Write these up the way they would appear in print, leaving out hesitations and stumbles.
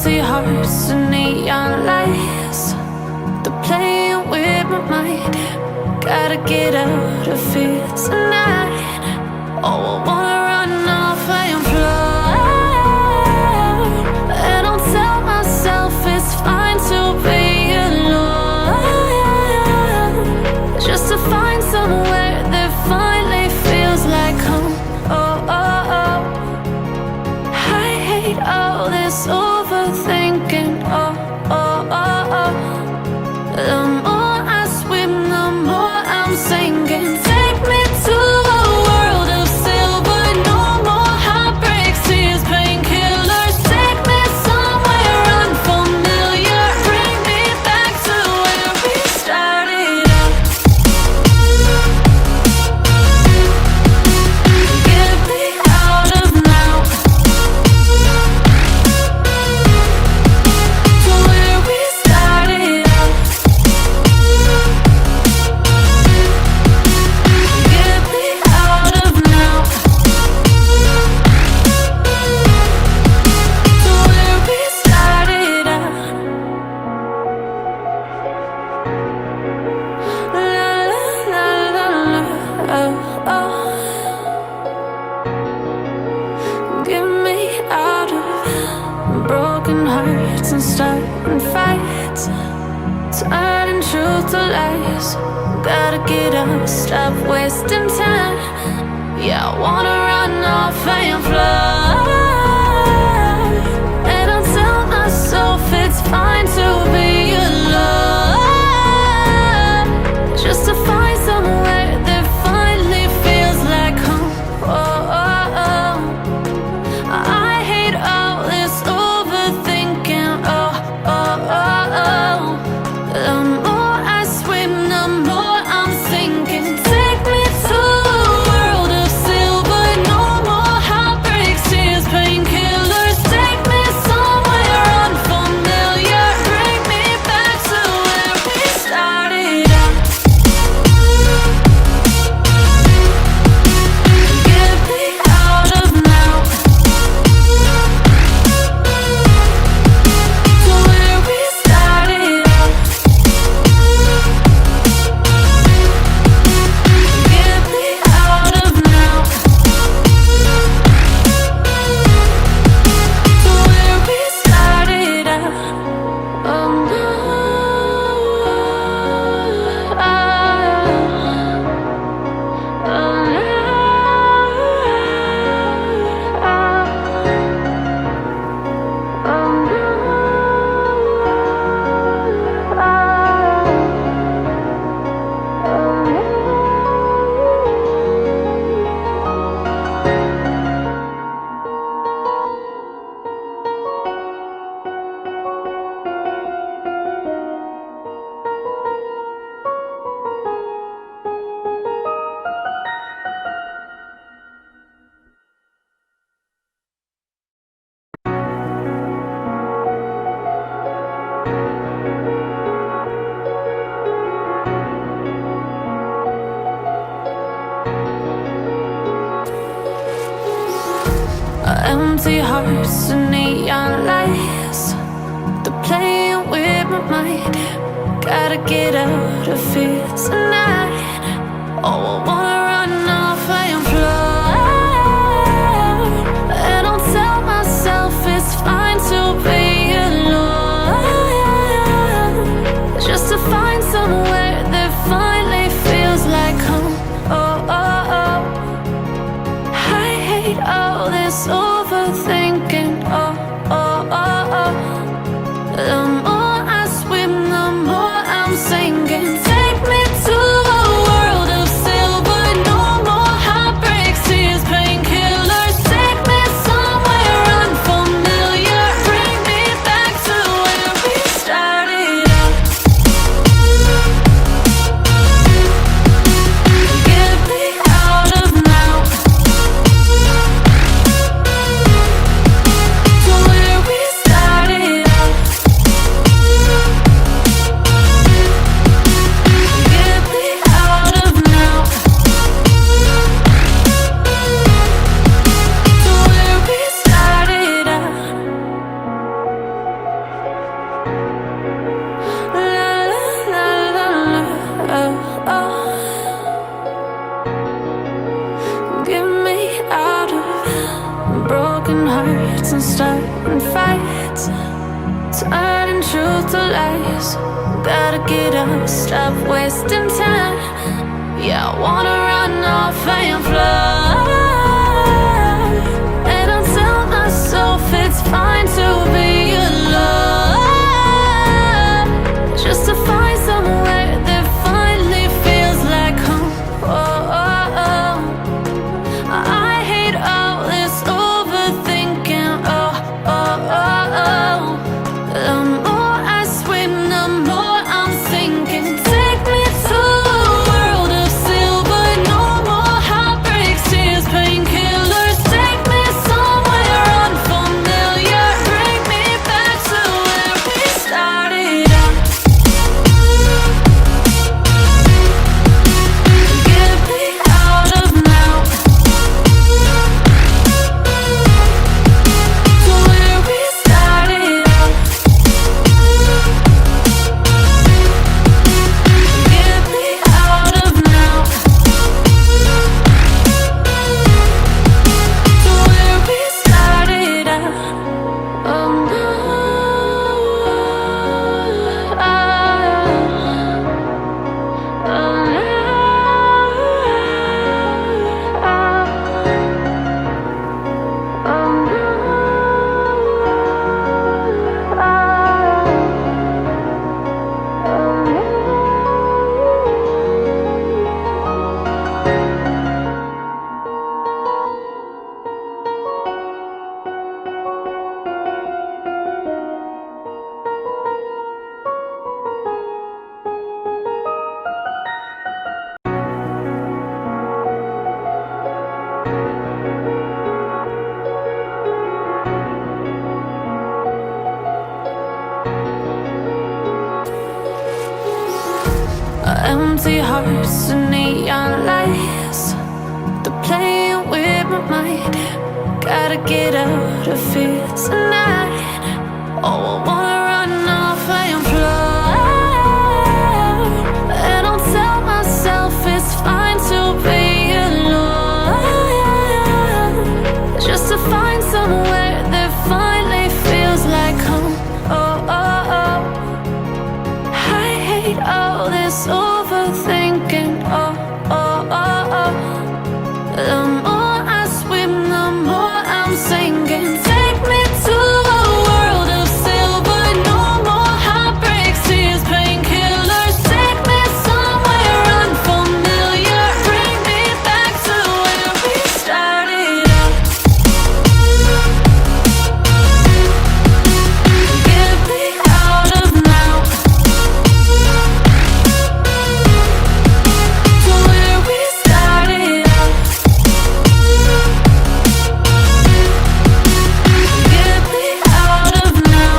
Empty hearts and neon lights, they're playing with my mind. Gotta get out of here tonight. Oh, I wanna run off and fly, and I'll tell myself it's fine to be alone, just to find somewhere that finally feels like home. Oh, oh, oh. I hate all this overthinking. Oh, oh, oh, oh. The more I swim, the more I'm sinking. Take me to a world of silver. No more heartbreaks, tears, painkillers. Take me somewhere unfamiliar. Bring me back to where we started out. Get me out of now, to where we started out. Get me out of now, to where we started out. La la la la la, oh, oh. Get me out of broken hearts and starting fights, turning truth to lies. Gotta get up, stop wasting time. Yeah, I wanna run off and fly, and I'll tell myself it's fine to be alone, just to find somewhere that finally feels like home. Oh, oh, oh. I hate all this overthinking. Oh, oh, oh, oh. The more I swim, the more I'm sinking. Take me to a world of silver. No more heartbreaks, tears, painkillers. Take me somewhere unfamiliar. Bring me back to where we started out. Get me out of now, to where we started out. Get me out of now, to where we started out. Oh no, empty hearts and neon lights, they're playing with my mind. Gotta get out of here tonight. Oh, I wanna run off and fly, and I'll tell myself it's fine to be alone, just to find somewhere that finally feels like home. Oh, oh, oh. I hate all this overthinking. Oh, oh, oh, oh. The more I swim, the more I'm sinking. Take me to a world of silver. Turning truth to lies. Gotta get up, stop wasting time. Yeah, I wanna run off and fly. And I'll tell myself it's fine to be alone, just to find somewhere that finally feels like home. Oh, oh, oh. I hate all this overthinking. Oh, oh, oh, oh. The more I swim, the more I'm sinking. Take me to a world of silver. No more heartbreaks, tears, painkillers. Take me somewhere unfamiliar. Bring me back to where we started out. Get me out of now, to where we started out. Get me out of now, to where we started out. Oh no, empty hearts and neon lights. They're playing with my mind. Gotta get out of here tonight. Oh, I wanna run off and fly. And I'll tell myself it's fine to be alone, just to find somewhere that finally feels like home. Oh, oh, oh. I hate all this overthinking. Oh, oh, oh, oh. The more I swim, the more I'm sinking. Take me to a world of silver. No more heartbreaks, tears, painkillers. Take me somewhere unfamiliar. Bring me back to where we started out. Get me out of now, to where we started out. Get me out of now,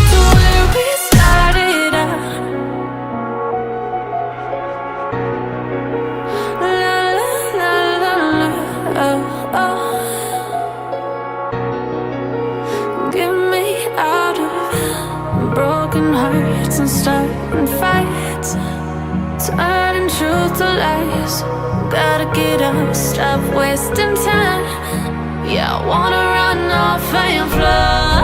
to where we started out. La la la la la, oh, oh. Get me out of broken hearts and starting fights. Turning truth to lies. Gotta get up, stop wasting time. Yeah, I wanna run off and fly.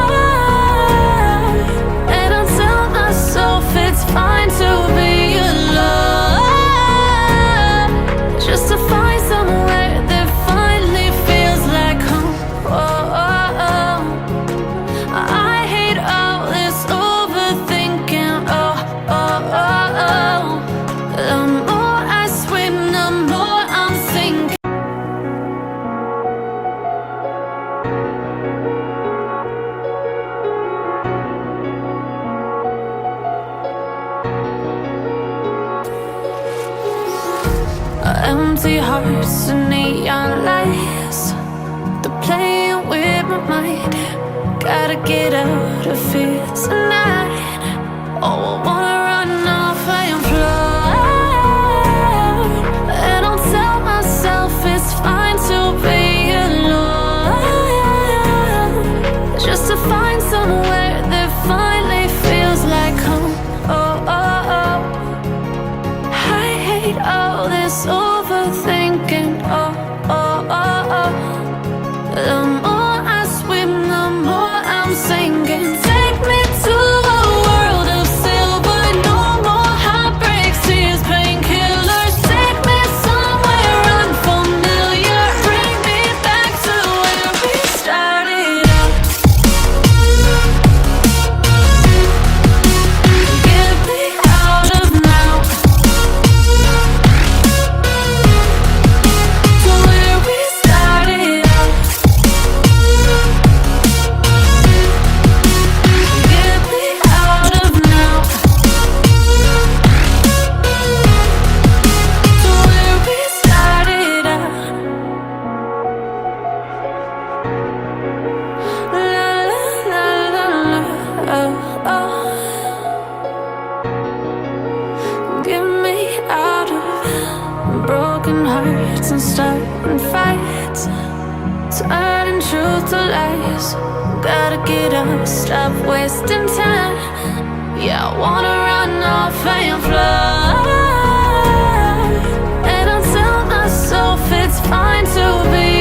And I'll tell myself it's fine to be alone, just to find somewhere that finally feels like home. Oh, oh, oh. I hate all this overthinking. Oh, oh, oh, oh. The more I swim, the more I'm sinking. Empty hearts and neon lights. They're playing with my mind. Gotta get out of here tonight. Oh, I wanna run off and fly. And I'll tell myself it's fine to be alone, just to find somewhere that finally feels like home. Oh, oh, oh. I hate all this overthinking. Oh, oh, oh, oh. The more I starting fights, turning truth to lies. Gotta get up, stop wasting time. Yeah, I wanna run off and fly, and I'll tell myself it's fine to be